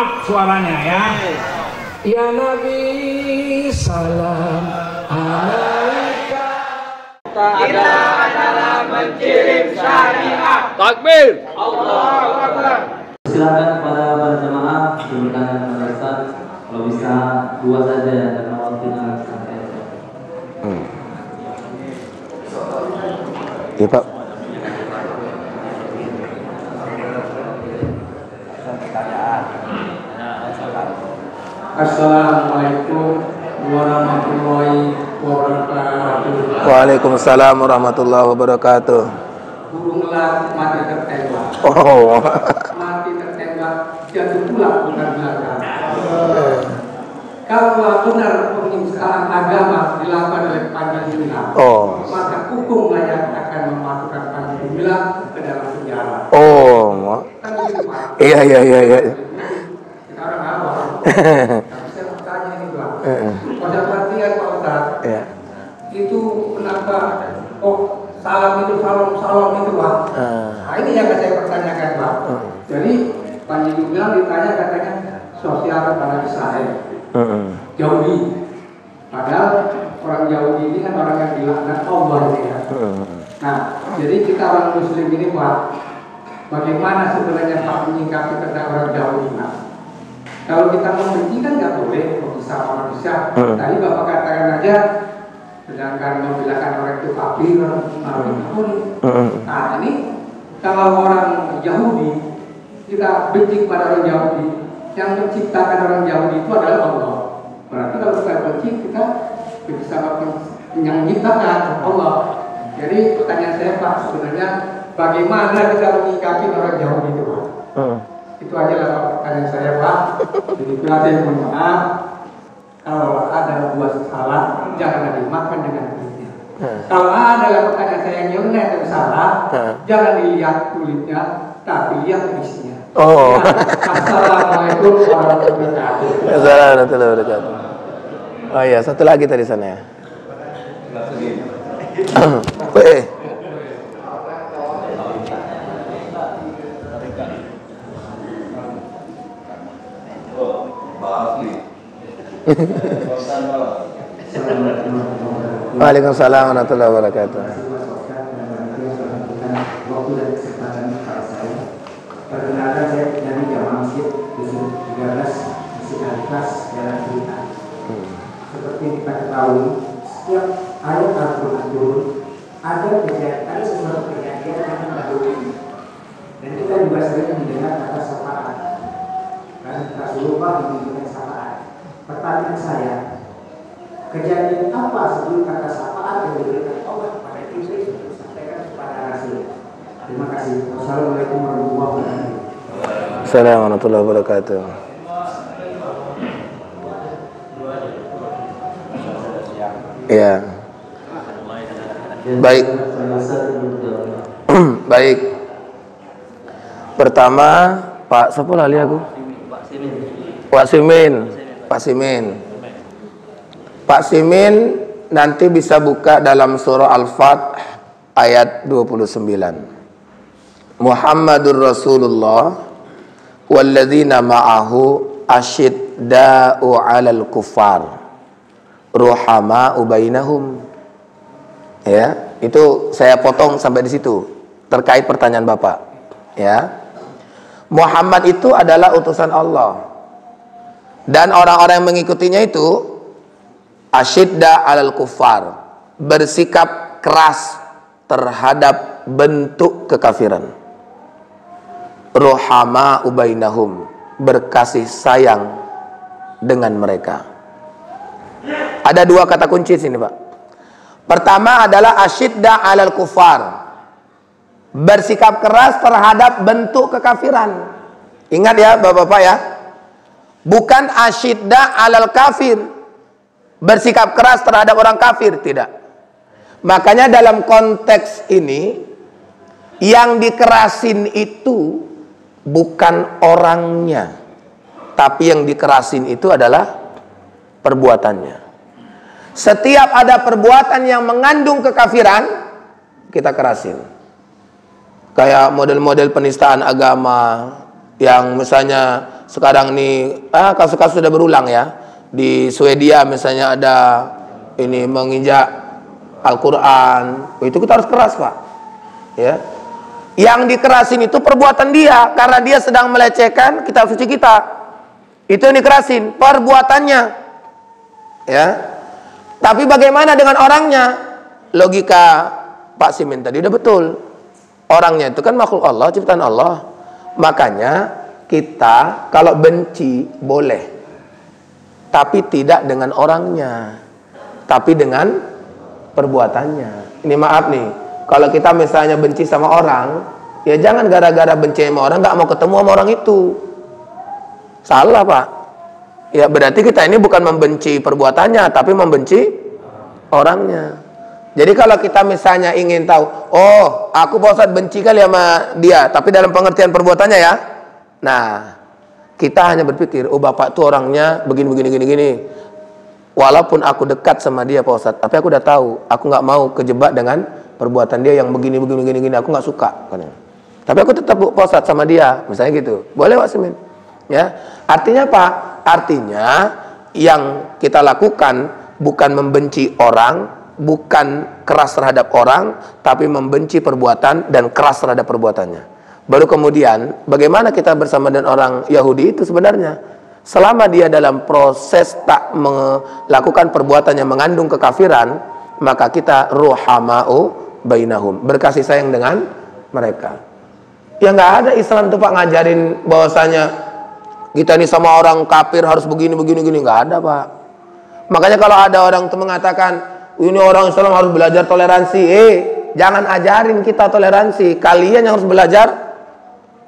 up suaranya ya. Ya Nabi salam alaika. Kita adalah menkirim syariat. Takbir. Allahu Akbar. Silakan para jemaah diberikan kepada Ustaz, kalau bisa 2 saja karena waktunya sampai. Iya Pak. Assalamualaikum warahmatullahi wabarakatuh. Waalaikumsalam warahmatullahi wabarakatuh. Burunglah mati tertembak. Oh. Mati tertembak jatuh pula bukan belakang. Kalau benar penghinaan agama dilakukan oleh Panji Gumilang, maka hukum layak akan memasukkan Panji Gumilang ke dalam penjara. Oh. Kan begitu Pak. Iya. Sekarang awal. Tapi saya mau tanya ini Pak. Pada perhatian Pak Ustaz. Iya. Itu kenapa salam itu Pak. Nah ini yang saya pertanyakan Pak. Jadi Panji Gumilang ditanya katanya sosial pada Israel. Yahudi. Padahal orang Yahudi ini kan orang yang dilaknat Allah ya. Nah, jadi kita orang Muslim ini Pak, bagaimana sebenarnya Pak menyikapi tentang orang Yahudi Pak? Kalau kita membenci kan nggak boleh, bisa orang bisa. Tadi Bapak katakan aja, sedangkan membilangkan orang itu kafir, nah ini kalau orang Yahudi, kita benci pada orang Yahudi, yang menciptakan orang Yahudi itu adalah Allah. Berarti kalau kita benci, kita bisa yang menciptakan Allah. Jadi pertanyaan saya Pak, sebenarnya bagaimana kita menyikapi orang Yahudi itu Pak? Itu aja lah Pak pertanyaan saya Pak. Jadi saya mohon maaf, kalau ada buah salah, jangan dimakan dengan kulitnya. Kalau ada pertanyaan saya yang nyeleneh dan salah, jangan dilihat kulitnya, tapi lihat isinya. Oh. Assalamualaikum warahmatullahi wabarakatuh. Assalamualaikum warahmatullahi wabarakatuh. Oh iya, satu lagi tadi sana ya. Waalaikumsalam warahmatullahi wabarakatuh. Perkenalkan saya dari Jamaah Masjid Dusun 13 Masjid Al-Ikhlas Jalan Cerita. Seperti kita ketahui, setiap ayat Al-Quran turun ada sesuatu kejadian yang mendahului. Dan kita juga sering mendengar kata syafaat. Dan Rasulullah menunjukkan syafaat. Pertanyaan saya, kejadian apa sebelum kata syafaat yang diberikan Allah kepada Iblis untuk disampaikan kepada Rasul? Terima kasih. Wassalamualaikum warahmatullahi wabarakatuh. Assalamualaikum warahmatullahi wabarakatuh. Ya. Baik. Baik. Pertama, Pak siapa lali aku? Pak Simin nanti bisa buka dalam surah Al-Fath ayat 29. Muhammadur Rasulullah walladzina ma'ahu asyidda'u 'alal kuffar ruhama'u bainahum. Ya, itu saya potong sampai di situ terkait pertanyaan Bapak. Ya. Muhammad itu adalah utusan Allah. Dan orang-orang yang mengikutinya itu asyidda 'alal kuffar, bersikap keras terhadap bentuk kekafiran. Rohama ubainahum, berkasih sayang dengan mereka. Ada 2 kata kunci sini Pak. Pertama adalah asyidda 'alal kufar, bersikap keras terhadap bentuk kekafiran. Ingat ya Bapak-bapak ya, bukan asyidda 'alal kafir, bersikap keras terhadap orang kafir, tidak. Makanya dalam konteks ini yang dikerasin itu bukan orangnya, tapi yang dikerasin itu adalah perbuatannya. Setiap ada perbuatan yang mengandung kekafiran, kita kerasin. Kayak model-model penistaan agama, yang misalnya sekarang nih kasus-kasus sudah berulang ya. Di Swedia misalnya ada ini menginjak Al-Qur'an. Itu kita harus keras, Pak. Ya. Yang dikerasin itu perbuatan dia karena dia sedang melecehkan kitab suci kita. Itu yang dikerasin, perbuatannya. Ya. Tapi bagaimana dengan orangnya? Logika Pak Simin tadi udah betul. Orangnya itu kan makhluk Allah, ciptaan Allah. Makanya kita kalau benci boleh. Tapi tidak dengan orangnya. Tapi dengan perbuatannya. Ini maaf nih. Kalau kita misalnya benci sama orang, ya jangan gara-gara benci sama orang nggak mau ketemu sama orang itu. Salah, Pak. Ya berarti kita ini bukan membenci perbuatannya, tapi membenci orangnya. Jadi kalau kita misalnya ingin tahu, oh aku Pak Ustadz benci kali sama dia, tapi dalam pengertian perbuatannya ya. Nah, kita hanya berpikir, oh bapak tuh orangnya begini. Walaupun aku dekat sama dia Pak Ustadz, tapi aku udah tahu, aku nggak mau kejebak dengan perbuatan dia yang begini, aku nggak suka. Tapi aku tetap Pak Ustadz sama dia, misalnya gitu. Boleh Pak Simin? Ya, artinya apa? Artinya yang kita lakukan bukan membenci orang, bukan keras terhadap orang, tapi membenci perbuatan dan keras terhadap perbuatannya. Baru kemudian bagaimana kita bersama dengan orang Yahudi itu sebenarnya? Selama dia dalam proses tak melakukan perbuatan yang mengandung kekafiran, maka kita ruhamau bainahum, berkasih sayang dengan mereka. Ya nggak ada Islam tuh Pak ngajarin bahwasanya kita ini sama orang kafir harus begini, nggak ada Pak. Makanya kalau ada orang tuh mengatakan ini orang Islam harus belajar toleransi, jangan ajarin kita toleransi, kalian yang harus belajar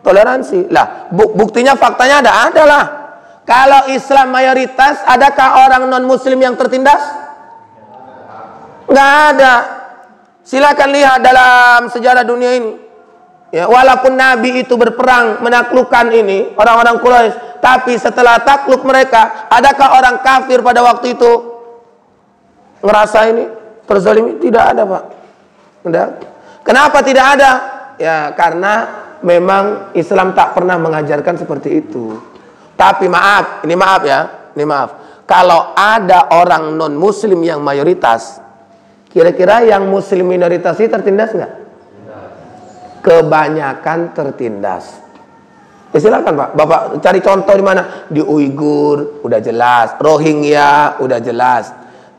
toleransi. Lah, buktinya faktanya ada lah. Kalau Islam mayoritas, adakah orang non Muslim yang tertindas? Nggak ada. Silakan lihat dalam sejarah dunia ini. Ya, walaupun Nabi itu berperang menaklukkan ini orang-orang Quraisy, tapi setelah takluk mereka, adakah orang kafir pada waktu itu ngerasa ini terzalimi? Tidak ada Pak. Tidak. Kenapa tidak ada? Ya karena memang Islam tak pernah mengajarkan seperti itu. Tapi maaf, ini maaf ya, ini maaf. Kalau ada orang non Muslim yang mayoritas, kira-kira yang Muslim minoritas ini tertindas nggak? Kebanyakan tertindas. Ya silakan Pak, Bapak cari contoh di mana? Di Uighur udah jelas, Rohingya udah jelas.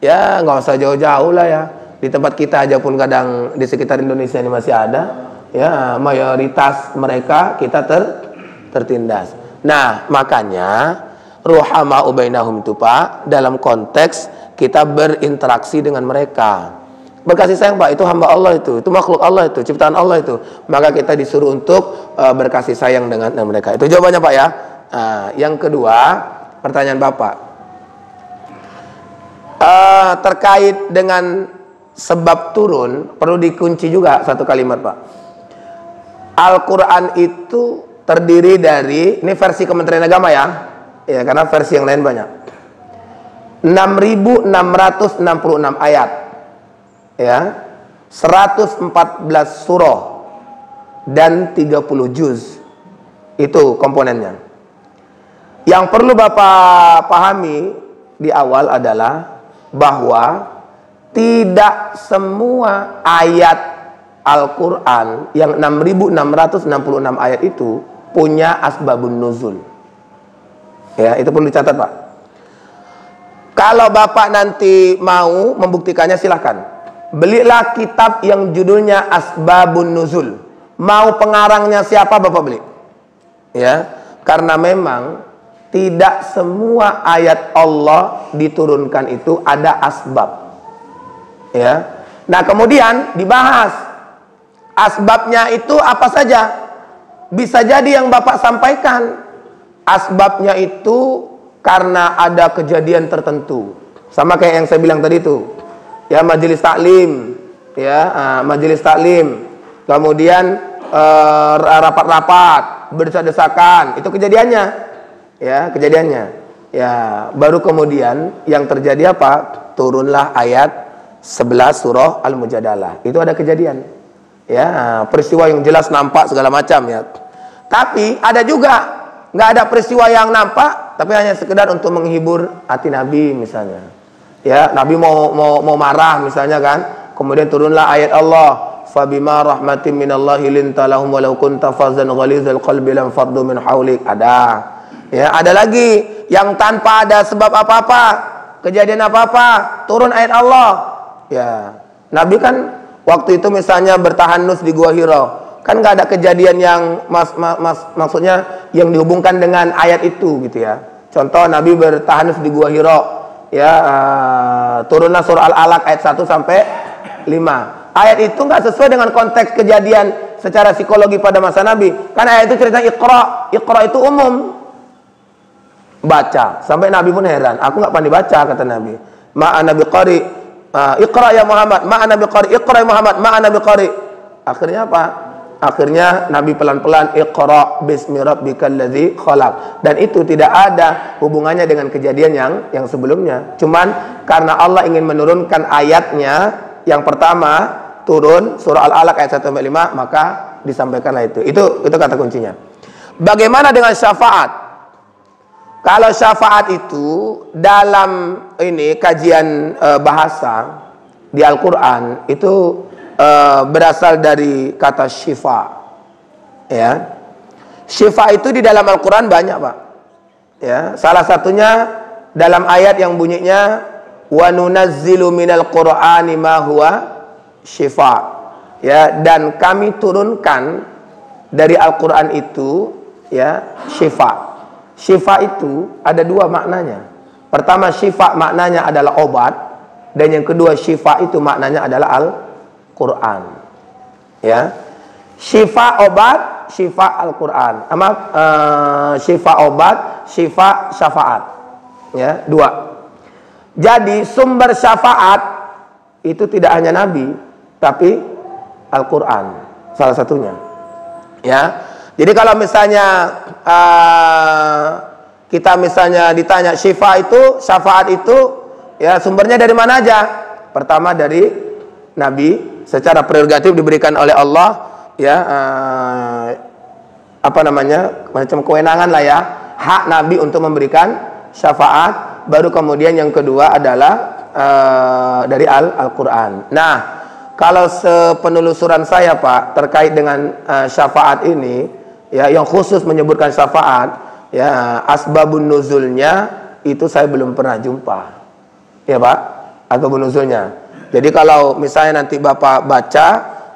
Ya nggak usah jauh-jauh lah ya. Di tempat kita aja pun kadang di sekitar Indonesia ini masih ada. Ya mayoritas mereka kita tertindas. Nah makanya ruhama ubainahum itu Pak dalam konteks kita berinteraksi dengan mereka. Berkasih sayang Pak, itu hamba Allah itu makhluk Allah itu, ciptaan Allah itu. Maka kita disuruh untuk berkasih sayang dengan mereka. Itu jawabannya Pak ya. Yang kedua, pertanyaan Bapak. Terkait dengan sebab turun, perlu dikunci juga satu kalimat Pak. Al-Quran itu terdiri dari, ini versi Kementerian Agama ya. Ya, karena versi yang lain banyak. 6.666 ayat. Ya, 114 surah dan 30 juz. Itu komponennya. Yang perlu Bapak pahami di awal adalah bahwa tidak semua ayat Al-Quran yang 6.666 ayat itu punya asbabun nuzul. Ya, itu perlu dicatat Pak. Kalau Bapak nanti mau membuktikannya silahkan. Belilah kitab yang judulnya Asbabun Nuzul. Mau pengarangnya siapa Bapak beli? Ya, karena memang tidak semua ayat Allah diturunkan itu ada asbab. Ya. Nah, kemudian dibahas asbabnya itu apa saja. Bisa jadi yang Bapak sampaikan asbabnya itu karena ada kejadian tertentu. Sama kayak yang saya bilang tadi itu. Ya majelis taklim, ya majelis taklim, kemudian rapat-rapat, berdesak-desakan, itu kejadiannya, ya kejadiannya, ya baru kemudian yang terjadi apa? Turunlah ayat 11 surah Al-Mujadalah, itu ada kejadian, ya peristiwa yang jelas nampak segala macam ya. Tapi ada juga nggak ada peristiwa yang nampak, tapi hanya sekedar untuk menghibur hati Nabi misalnya. Ya, Nabi mau marah misalnya kan, kemudian turunlah ayat Allah, fabima rahmatin minallahi linta lahum walau kunta fazzan ghalizal qalbi lam fardu min haulik. Ada. Ya, ada lagi yang tanpa ada sebab apa-apa, kejadian apa-apa, turun ayat Allah. Ya, Nabi kan waktu itu misalnya bertahanus di Gua Hira, kan nggak ada kejadian yang maksudnya yang dihubungkan dengan ayat itu gitu ya. Contoh Nabi bertahanus di Gua Hira, ya turunlah surah Al-Alaq ayat 1 sampai 5. Ayat itu nggak sesuai dengan konteks kejadian secara psikologi pada masa Nabi. Kan ayat itu cerita Iqra. Iqra itu umum, baca. Sampai Nabi pun heran, aku nggak pandai baca, kata Nabi. Ma'ana biqari, Iqra ya Muhammad, ma'ana biqari, Iqra ya Muhammad, ma'ana biqari. Akhirnya apa? Akhirnya Nabi pelan-pelan Iqra bismi rabbikal ladzi khalaq. Dan itu tidak ada hubungannya dengan kejadian yang sebelumnya. Cuman karena Allah ingin menurunkan ayatnya, yang pertama turun surah Al-Alaq ayat 1 sampai 5, maka disampaikanlah itu. Itu kata kuncinya. Bagaimana dengan syafaat? Kalau syafaat itu dalam ini kajian bahasa di Al-Qur'an itu berasal dari kata syifa. Ya. Syifa itu di dalam Al-Qur'an banyak, Pak. Ya, salah satunya dalam ayat yang bunyinya wa nunazzilu minal qur'ani ma huwa syifa. Ya, dan kami turunkan dari Al-Qur'an itu ya syifa. Syifa itu ada dua maknanya. Pertama, syifa maknanya adalah obat, dan yang kedua syifa itu maknanya adalah Al-Qur'an. Ya. Syifa obat, syifa Al-Qur'an. Syifa obat, syifa syafaat. Ya, dua. Jadi sumber syafaat itu tidak hanya Nabi, tapi Al-Qur'an salah satunya. Ya. Jadi kalau misalnya kita misalnya ditanya syifa itu, syafaat itu, ya sumbernya dari mana aja? Pertama dari Nabi, secara prerogatif diberikan oleh Allah, ya macam kewenangan lah ya, hak Nabi untuk memberikan syafaat. Baru kemudian yang kedua adalah dari Al-Qur'an. Nah, kalau sepenelusuran saya Pak terkait dengan syafaat ini, ya yang khusus menyebutkan syafaat, ya asbabun nuzulnya itu saya belum pernah jumpa. Ya Pak, asbabun nuzulnya. Jadi kalau misalnya nanti Bapak baca,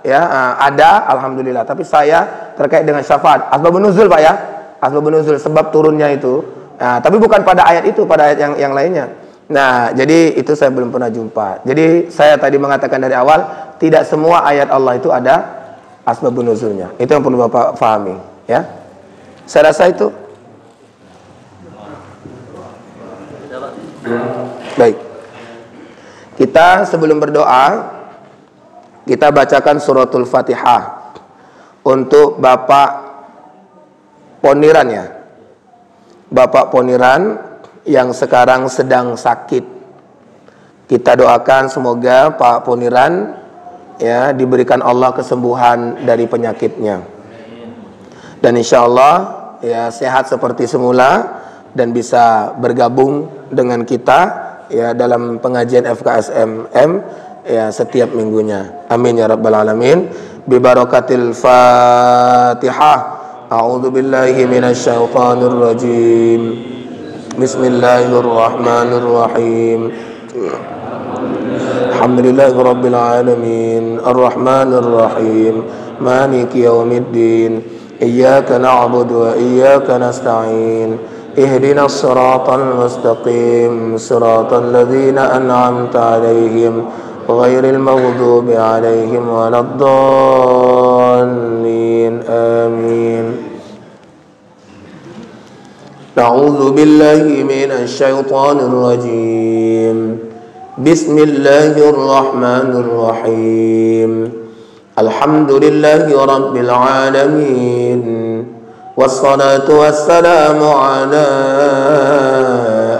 ya ada, alhamdulillah. Tapi saya terkait dengan syafaat, asbabun nuzul Pak ya, asbabun nuzul, sebab turunnya itu. Nah, tapi bukan pada ayat itu, pada ayat yang lainnya. Nah, jadi itu saya belum pernah jumpa. Jadi saya tadi mengatakan dari awal, tidak semua ayat Allah itu ada asbabun nuzulnya. Itu yang perlu Bapak pahami, ya. Saya rasa itu. Baik. Kita sebelum berdoa, kita bacakan suratul Fatihah untuk Bapak Poniran ya. Bapak Poniran yang sekarang sedang sakit. Kita doakan semoga Pak Poniran ya diberikan Allah kesembuhan dari penyakitnya. Dan insya Allah ya sehat seperti semula dan bisa bergabung dengan kita ya dalam pengajian FKSMM ya setiap minggunya. Amin ya rabbal alamin. Bi barakatil Fatihah. A'udzu billahi minasyaitonir rajim. Bismillahirrahmanirrahim. Alhamdulillahi rabbil alamin. Arrahmanir rahim. Maliki yaumiddin. Iyyaka na'budu wa iyyaka nasta'in. Ihdinas siratal mustaqim. Siratal ladzina an'amta 'alaihim ghairil maghdubi 'alaihim waladdallin. Amin. A'udzu billahi minasy syaithanir rajim. Bismillahirrahmanirrahim. Alhamdulillahi rabbil alamin. Wassalatu wassalamu ala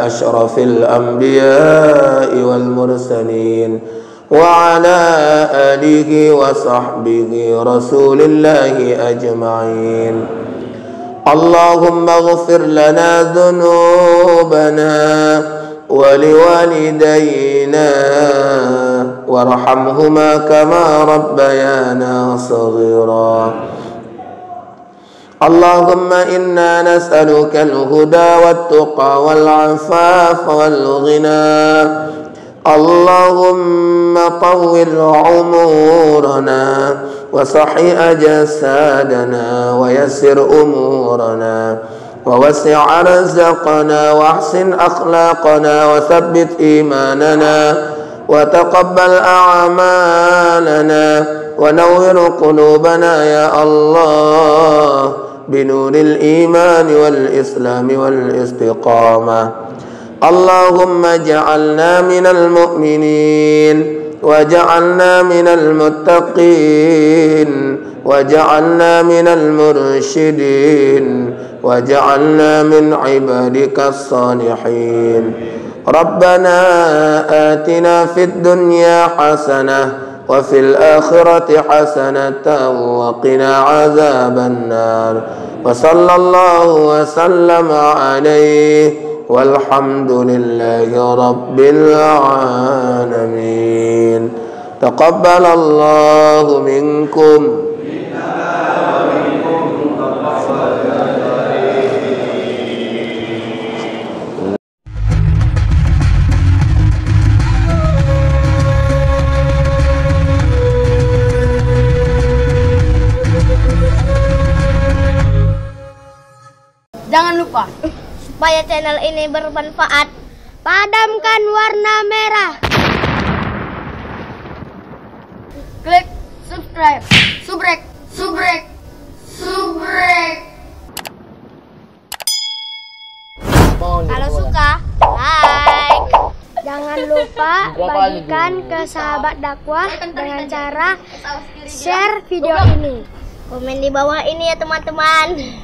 asyrafil anbiya'i wal mursalin wa ala alihi wa sahbihi rasulillahi ajma'in. اللهم اغفر لنا ذنوبنا ولوالدينا وارحمهما كما ربيانا صغيرا. اللهم إنا نسألك الهدى والتقى والعفاف والغنى. اللهم طول عمورنا وصحي أجسادنا ويسر أمورنا ووسع رزقنا واحسن أخلاقنا وثبت إيماننا وتقبل أعمالنا ونور قلوبنا يا الله بنور الإيمان والإسلام والاستقامة. اللهم اجعلنا من المؤمنين وجعلنا من المتقين وجعلنا من المرشدين وجعلنا من عبادك الصالحين. ربنا آتنا في الدنيا حسنة وفي الآخرة حسنة وقنا عذاب النار. وصلى الله وسلم عليه والحمد لله رب العالمين. تقبل الله منكم. Jangan lupa, supaya channel ini bermanfaat, padamkan warna merah. Klik subscribe, subrek. Kalau suka, like. Jangan lupa bagikan ke sahabat dakwah dengan cara share video ini. Komen di bawah ini ya teman-teman.